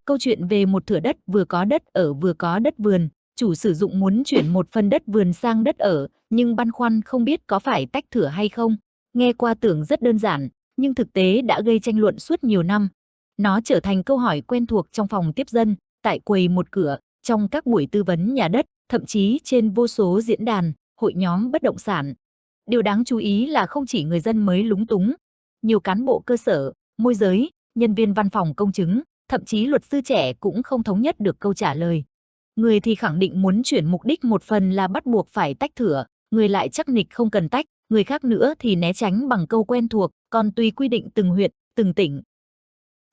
Câu chuyện về một thửa đất vừa có đất ở vừa có đất vườn, chủ sử dụng muốn chuyển một phần đất vườn sang đất ở, nhưng băn khoăn không biết có phải tách thửa hay không. Nghe qua tưởng rất đơn giản, nhưng thực tế đã gây tranh luận suốt nhiều năm. Nó trở thành câu hỏi quen thuộc trong phòng tiếp dân, tại quầy một cửa, trong các buổi tư vấn nhà đất, thậm chí trên vô số diễn đàn, hội nhóm bất động sản. Điều đáng chú ý là không chỉ người dân mới lúng túng, nhiều cán bộ cơ sở, môi giới, nhân viên văn phòng công chứng, thậm chí luật sư trẻ cũng không thống nhất được câu trả lời. Người thì khẳng định muốn chuyển mục đích một phần là bắt buộc phải tách thửa, người lại chắc nịch không cần tách, người khác nữa thì né tránh bằng câu quen thuộc, còn tùy quy định từng huyện, từng tỉnh.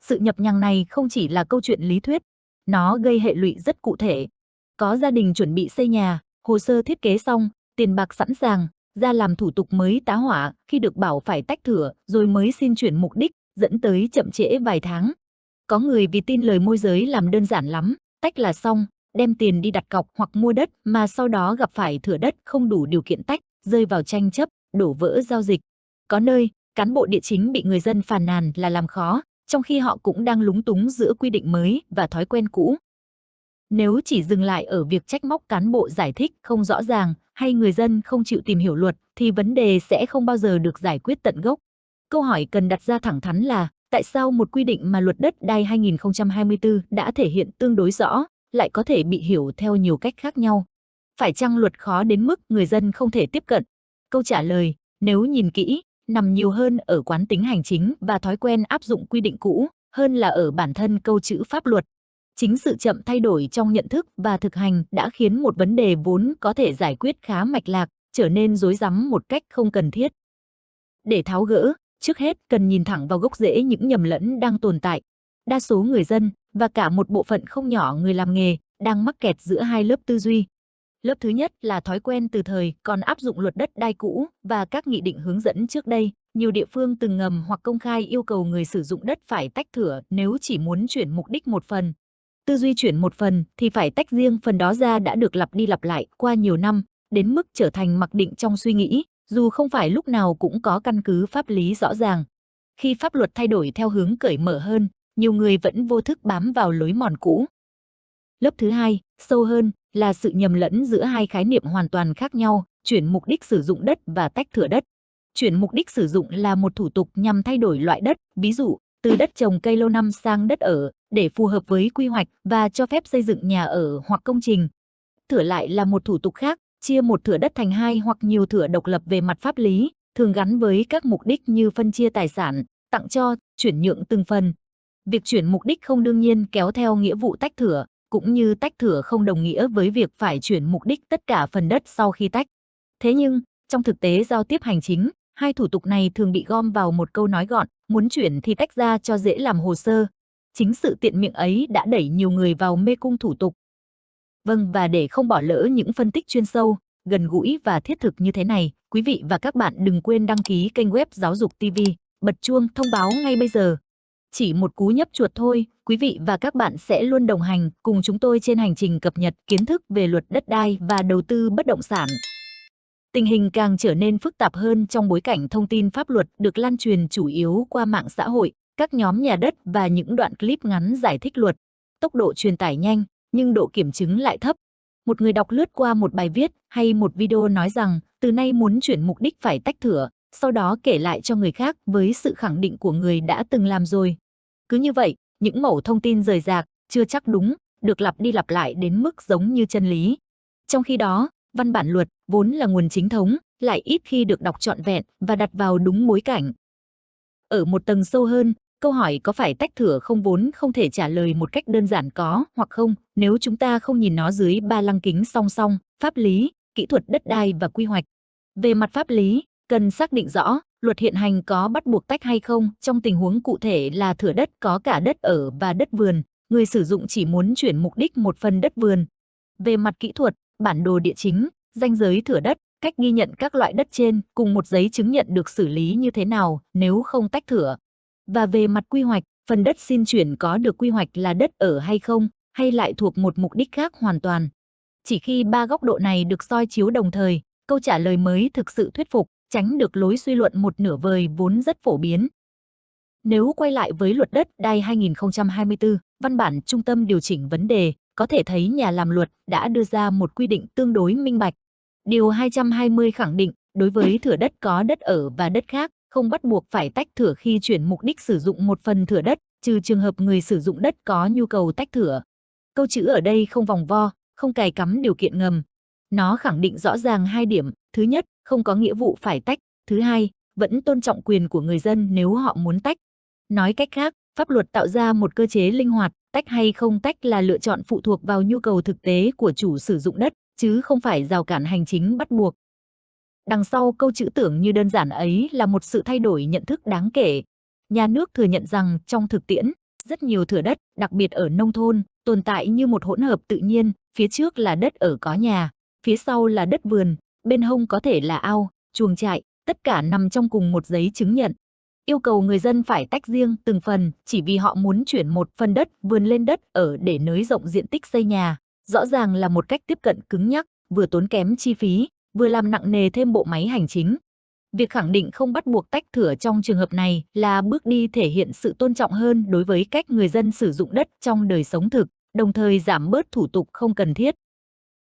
Sự nhập nhằng này không chỉ là câu chuyện lý thuyết, nó gây hệ lụy rất cụ thể. Có gia đình chuẩn bị xây nhà, hồ sơ thiết kế xong, tiền bạc sẵn sàng, ra làm thủ tục mới tá hỏa, khi được bảo phải tách thửa rồi mới xin chuyển mục đích, dẫn tới chậm trễ vài tháng. Có người vì tin lời môi giới làm đơn giản lắm, tách là xong, đem tiền đi đặt cọc hoặc mua đất mà sau đó gặp phải thửa đất không đủ điều kiện tách, rơi vào tranh chấp, đổ vỡ giao dịch. Có nơi, cán bộ địa chính bị người dân phàn nàn là làm khó, trong khi họ cũng đang lúng túng giữa quy định mới và thói quen cũ. Nếu chỉ dừng lại ở việc trách móc cán bộ giải thích không rõ ràng hay người dân không chịu tìm hiểu luật thì vấn đề sẽ không bao giờ được giải quyết tận gốc. Câu hỏi cần đặt ra thẳng thắn là tại sao một quy định mà Luật Đất đai 2024 đã thể hiện tương đối rõ lại có thể bị hiểu theo nhiều cách khác nhau? Phải chăng luật khó đến mức người dân không thể tiếp cận? Câu trả lời, nếu nhìn kỹ, nằm nhiều hơn ở quán tính hành chính và thói quen áp dụng quy định cũ hơn là ở bản thân câu chữ pháp luật. Chính sự chậm thay đổi trong nhận thức và thực hành đã khiến một vấn đề vốn có thể giải quyết khá mạch lạc, trở nên rối rắm một cách không cần thiết. Để tháo gỡ, trước hết cần nhìn thẳng vào gốc rễ những nhầm lẫn đang tồn tại. Đa số người dân, và cả một bộ phận không nhỏ người làm nghề, đang mắc kẹt giữa hai lớp tư duy. Lớp thứ nhất là thói quen từ thời còn áp dụng luật đất đai cũ và các nghị định hướng dẫn trước đây. Nhiều địa phương từng ngầm hoặc công khai yêu cầu người sử dụng đất phải tách thửa nếu chỉ muốn chuyển mục đích một phần. Tư duy chuyển một phần thì phải tách riêng phần đó ra đã được lặp đi lặp lại qua nhiều năm, đến mức trở thành mặc định trong suy nghĩ, dù không phải lúc nào cũng có căn cứ pháp lý rõ ràng. Khi pháp luật thay đổi theo hướng cởi mở hơn, nhiều người vẫn vô thức bám vào lối mòn cũ. Lớp thứ hai, sâu hơn, là sự nhầm lẫn giữa hai khái niệm hoàn toàn khác nhau, chuyển mục đích sử dụng đất và tách thửa đất. Chuyển mục đích sử dụng là một thủ tục nhằm thay đổi loại đất, ví dụ, từ đất trồng cây lâu năm sang đất ở, để phù hợp với quy hoạch và cho phép xây dựng nhà ở hoặc công trình. Thửa lại là một thủ tục khác, chia một thửa đất thành hai hoặc nhiều thửa độc lập về mặt pháp lý, thường gắn với các mục đích như phân chia tài sản, tặng cho, chuyển nhượng từng phần. Việc chuyển mục đích không đương nhiên kéo theo nghĩa vụ tách thửa, cũng như tách thửa không đồng nghĩa với việc phải chuyển mục đích tất cả phần đất sau khi tách. Thế nhưng, trong thực tế giao tiếp hành chính, hai thủ tục này thường bị gom vào một câu nói gọn, muốn chuyển thì tách ra cho dễ làm hồ sơ. Chính sự tiện miệng ấy đã đẩy nhiều người vào mê cung thủ tục. Vâng, và để không bỏ lỡ những phân tích chuyên sâu, gần gũi và thiết thực như thế này, quý vị và các bạn đừng quên đăng ký kênh web Giáo dục TV, bật chuông thông báo ngay bây giờ. Chỉ một cú nhấp chuột thôi, quý vị và các bạn sẽ luôn đồng hành cùng chúng tôi trên hành trình cập nhật kiến thức về luật đất đai và đầu tư bất động sản. Tình hình càng trở nên phức tạp hơn trong bối cảnh thông tin pháp luật được lan truyền chủ yếu qua mạng xã hội, các nhóm nhà đất và những đoạn clip ngắn giải thích luật. Tốc độ truyền tải nhanh, nhưng độ kiểm chứng lại thấp. Một người đọc lướt qua một bài viết hay một video nói rằng từ nay muốn chuyển mục đích phải tách thửa, sau đó kể lại cho người khác với sự khẳng định của người đã từng làm rồi. Cứ như vậy, những mẩu thông tin rời rạc, chưa chắc đúng, được lặp đi lặp lại đến mức giống như chân lý. Trong khi đó, văn bản luật, vốn là nguồn chính thống, lại ít khi được đọc trọn vẹn và đặt vào đúng bối cảnh. Ở một tầng sâu hơn, câu hỏi có phải tách thửa không vốn không thể trả lời một cách đơn giản có hoặc không nếu chúng ta không nhìn nó dưới ba lăng kính song song, pháp lý, kỹ thuật đất đai và quy hoạch. Về mặt pháp lý, cần xác định rõ luật hiện hành có bắt buộc tách hay không trong tình huống cụ thể là thửa đất có cả đất ở và đất vườn, người sử dụng chỉ muốn chuyển mục đích một phần đất vườn. Về mặt kỹ thuật, bản đồ địa chính, ranh giới thửa đất, cách ghi nhận các loại đất trên cùng một giấy chứng nhận được xử lý như thế nào nếu không tách thửa. Và về mặt quy hoạch, phần đất xin chuyển có được quy hoạch là đất ở hay không, hay lại thuộc một mục đích khác hoàn toàn. Chỉ khi ba góc độ này được soi chiếu đồng thời, câu trả lời mới thực sự thuyết phục, tránh được lối suy luận một nửa vời vốn rất phổ biến. Nếu quay lại với Luật Đất đai 2024, văn bản Trung tâm điều chỉnh vấn đề, có thể thấy nhà làm luật đã đưa ra một quy định tương đối minh bạch. Điều 220 khẳng định, đối với thửa đất có đất ở và đất khác, không bắt buộc phải tách thửa khi chuyển mục đích sử dụng một phần thửa đất, trừ trường hợp người sử dụng đất có nhu cầu tách thửa. Câu chữ ở đây không vòng vo, không cài cắm điều kiện ngầm. Nó khẳng định rõ ràng hai điểm, thứ nhất, không có nghĩa vụ phải tách, thứ hai, vẫn tôn trọng quyền của người dân nếu họ muốn tách. Nói cách khác, pháp luật tạo ra một cơ chế linh hoạt, tách hay không tách là lựa chọn phụ thuộc vào nhu cầu thực tế của chủ sử dụng đất, chứ không phải rào cản hành chính bắt buộc. Đằng sau câu chữ tưởng như đơn giản ấy là một sự thay đổi nhận thức đáng kể. Nhà nước thừa nhận rằng trong thực tiễn, rất nhiều thửa đất, đặc biệt ở nông thôn, tồn tại như một hỗn hợp tự nhiên, phía trước là đất ở có nhà, phía sau là đất vườn, bên hông có thể là ao, chuồng trại, tất cả nằm trong cùng một giấy chứng nhận. Yêu cầu người dân phải tách riêng từng phần chỉ vì họ muốn chuyển một phần đất vườn lên đất ở để nới rộng diện tích xây nhà, rõ ràng là một cách tiếp cận cứng nhắc, vừa tốn kém chi phí, vừa làm nặng nề thêm bộ máy hành chính. Việc khẳng định không bắt buộc tách thửa trong trường hợp này là bước đi thể hiện sự tôn trọng hơn đối với cách người dân sử dụng đất trong đời sống thực, đồng thời giảm bớt thủ tục không cần thiết.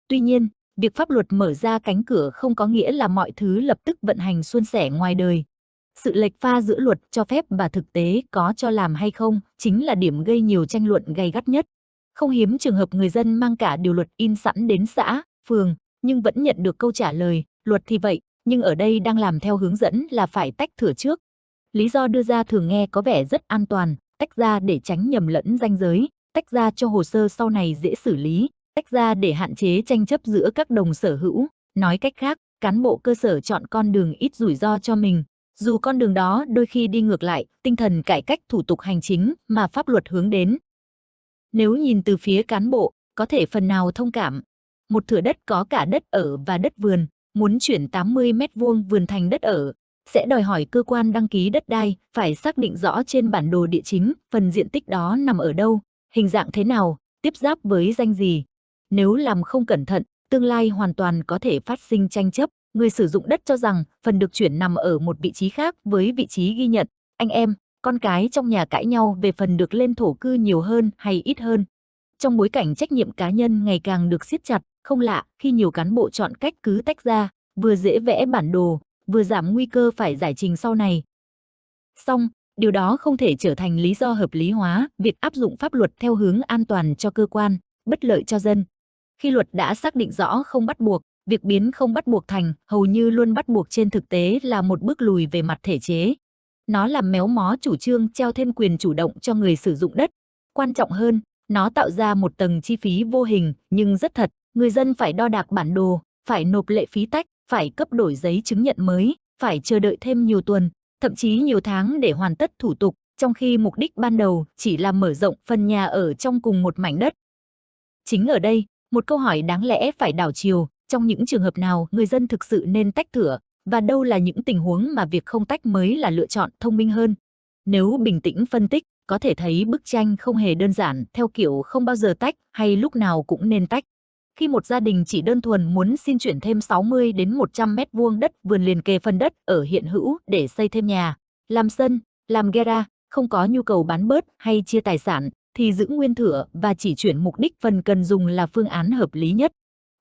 Tuy nhiên, việc pháp luật mở ra cánh cửa không có nghĩa là mọi thứ lập tức vận hành suôn sẻ ngoài đời. Sự lệch pha giữa luật cho phép và thực tế có cho làm hay không chính là điểm gây nhiều tranh luận gay gắt nhất. Không hiếm trường hợp người dân mang cả điều luật in sẵn đến xã, phường, nhưng vẫn nhận được câu trả lời, luật thì vậy, nhưng ở đây đang làm theo hướng dẫn là phải tách thửa trước. Lý do đưa ra thường nghe có vẻ rất an toàn, tách ra để tránh nhầm lẫn ranh giới, tách ra cho hồ sơ sau này dễ xử lý, tách ra để hạn chế tranh chấp giữa các đồng sở hữu. Nói cách khác, cán bộ cơ sở chọn con đường ít rủi ro cho mình, dù con đường đó đôi khi đi ngược lại tinh thần cải cách thủ tục hành chính mà pháp luật hướng đến. Nếu nhìn từ phía cán bộ, có thể phần nào thông cảm. Một thửa đất có cả đất ở và đất vườn, muốn chuyển 80 mét vuông vườn thành đất ở, sẽ đòi hỏi cơ quan đăng ký đất đai phải xác định rõ trên bản đồ địa chính phần diện tích đó nằm ở đâu, hình dạng thế nào, tiếp giáp với danh gì. Nếu làm không cẩn thận, tương lai hoàn toàn có thể phát sinh tranh chấp. Người sử dụng đất cho rằng phần được chuyển nằm ở một vị trí khác với vị trí ghi nhận. Anh em, con cái trong nhà cãi nhau về phần được lên thổ cư nhiều hơn hay ít hơn. Trong bối cảnh trách nhiệm cá nhân ngày càng được siết chặt, không lạ khi nhiều cán bộ chọn cách cứ tách ra, vừa dễ vẽ bản đồ, vừa giảm nguy cơ phải giải trình sau này. Song, điều đó không thể trở thành lý do hợp lý hóa việc áp dụng pháp luật theo hướng an toàn cho cơ quan, bất lợi cho dân. Khi luật đã xác định rõ không bắt buộc, việc biến không bắt buộc thành hầu như luôn bắt buộc trên thực tế là một bước lùi về mặt thể chế. Nó làm méo mó chủ trương treo thêm quyền chủ động cho người sử dụng đất. Quan trọng hơn, nó tạo ra một tầng chi phí vô hình nhưng rất thật. Người dân phải đo đạc bản đồ, phải nộp lệ phí tách, phải cấp đổi giấy chứng nhận mới, phải chờ đợi thêm nhiều tuần, thậm chí nhiều tháng để hoàn tất thủ tục, trong khi mục đích ban đầu chỉ là mở rộng phần nhà ở trong cùng một mảnh đất. Chính ở đây, một câu hỏi đáng lẽ phải đảo chiều, trong những trường hợp nào người dân thực sự nên tách thửa, và đâu là những tình huống mà việc không tách mới là lựa chọn thông minh hơn. Nếu bình tĩnh phân tích, có thể thấy bức tranh không hề đơn giản theo kiểu không bao giờ tách hay lúc nào cũng nên tách. Khi một gia đình chỉ đơn thuần muốn xin chuyển thêm 60 đến 100 mét vuông đất vườn liền kề phần đất ở hiện hữu để xây thêm nhà, làm sân, làm gara, không có nhu cầu bán bớt hay chia tài sản, thì giữ nguyên thửa và chỉ chuyển mục đích phần cần dùng là phương án hợp lý nhất.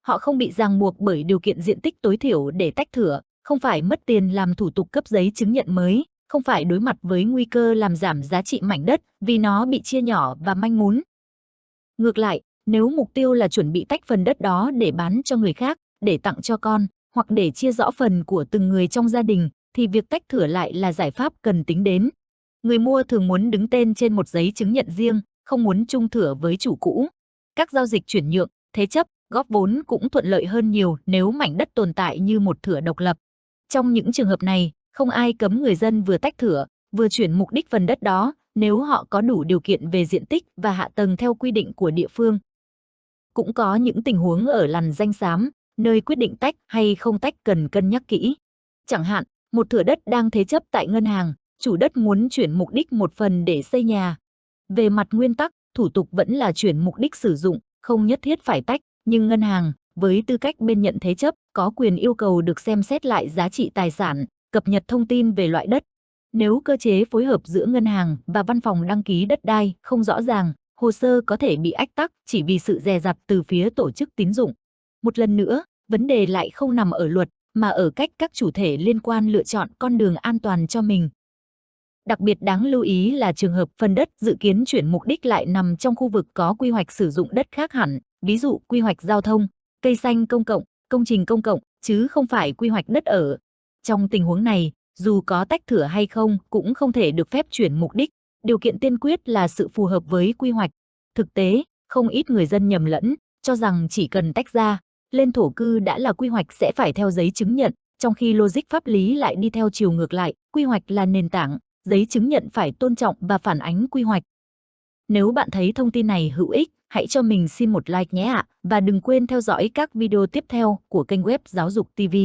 Họ không bị ràng buộc bởi điều kiện diện tích tối thiểu để tách thửa, không phải mất tiền làm thủ tục cấp giấy chứng nhận mới, không phải đối mặt với nguy cơ làm giảm giá trị mảnh đất vì nó bị chia nhỏ và manh mún. Ngược lại, nếu mục tiêu là chuẩn bị tách phần đất đó để bán cho người khác, để tặng cho con, hoặc để chia rõ phần của từng người trong gia đình, thì việc tách thửa lại là giải pháp cần tính đến. Người mua thường muốn đứng tên trên một giấy chứng nhận riêng, không muốn chung thửa với chủ cũ. Các giao dịch chuyển nhượng, thế chấp, góp vốn cũng thuận lợi hơn nhiều nếu mảnh đất tồn tại như một thửa độc lập. Trong những trường hợp này, không ai cấm người dân vừa tách thửa, vừa chuyển mục đích phần đất đó, nếu họ có đủ điều kiện về diện tích và hạ tầng theo quy định của địa phương. Cũng có những tình huống ở lằn ranh xám, nơi quyết định tách hay không tách cần cân nhắc kỹ. Chẳng hạn, một thửa đất đang thế chấp tại ngân hàng, chủ đất muốn chuyển mục đích một phần để xây nhà. Về mặt nguyên tắc, thủ tục vẫn là chuyển mục đích sử dụng, không nhất thiết phải tách, nhưng ngân hàng, với tư cách bên nhận thế chấp, có quyền yêu cầu được xem xét lại giá trị tài sản, cập nhật thông tin về loại đất. Nếu cơ chế phối hợp giữa ngân hàng và văn phòng đăng ký đất đai không rõ ràng, hồ sơ có thể bị ách tắc chỉ vì sự dè dặt từ phía tổ chức tín dụng. Một lần nữa, vấn đề lại không nằm ở luật, mà ở cách các chủ thể liên quan lựa chọn con đường an toàn cho mình. Đặc biệt đáng lưu ý là trường hợp phần đất dự kiến chuyển mục đích lại nằm trong khu vực có quy hoạch sử dụng đất khác hẳn, ví dụ quy hoạch giao thông, cây xanh công cộng, công trình công cộng, chứ không phải quy hoạch đất ở. Trong tình huống này, dù có tách thửa hay không cũng không thể được phép chuyển mục đích, điều kiện tiên quyết là sự phù hợp với quy hoạch. Thực tế, không ít người dân nhầm lẫn, cho rằng chỉ cần tách ra, lên thổ cư đã là quy hoạch sẽ phải theo giấy chứng nhận, trong khi logic pháp lý lại đi theo chiều ngược lại, quy hoạch là nền tảng, giấy chứng nhận phải tôn trọng và phản ánh quy hoạch. Nếu bạn thấy thông tin này hữu ích, hãy cho mình xin một like nhé ạ, và đừng quên theo dõi các video tiếp theo của kênh web Giáo dục TV.